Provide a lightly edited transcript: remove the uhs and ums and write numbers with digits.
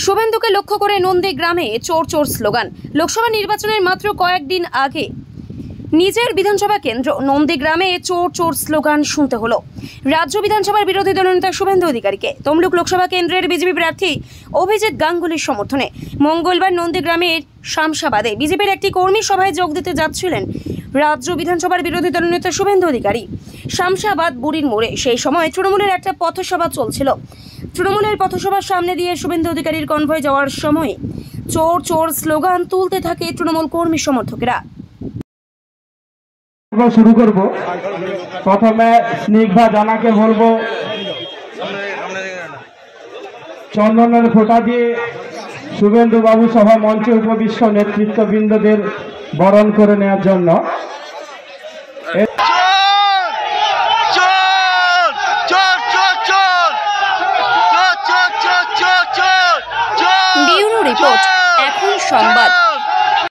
শুভেন্দুকে লক্ষ্য করে নন্দীগ্রামে চোর চোর স্লোগান। লোকসভা নির্বাচনের মাত্র কয়েকদিন আগে নিজের বিধানসভা কেন্দ্র নন্দীগ্রামে চোর চোর স্লোগান শুনতে হলো রাজ্য বিধানসভার বিরোধী দলনেতা শুভেন্দু অধিকারীকে। তমলুক লোকসভা কেন্দ্রের বিজেপি প্রার্থী অভিজিৎ গাঙ্গুলির সমর্থনে মঙ্গলবার নন্দীগ্রামের শামশাবাদে বিজেপির একটি কর্মী সভায় যোগ দিতে যাচ্ছিলেন রাজ্য বিধানসভার বিরোধী দলনেতা শুভেন্দু অধিকারী। শামশাবাদ বুড়ির মোড়ে সেই সময় তৃণমূলের একটা পথসভা চলছিল। তৃণমূলের পথসভার সামনে দিয়ে শুভেন্দু অধিকারীর কনভয় যাওয়ার সময় চোর চোর স্লোগান তুলতে থাকে তৃণমূল কর্মী সমর্থকেরা। শুরু করব। প্রথমে স্নিগ্ধা জানাকে বলবো চন্দনের ফোঁটা দিয়ে শুভেন্দু বাবু সহ মঞ্চে উপবিষ্ট নেতৃত্ববৃন্দদের বরণ করে নেওয়ার জন্য। ব্যুরো রিপোর্ট, এখন সংবাদ।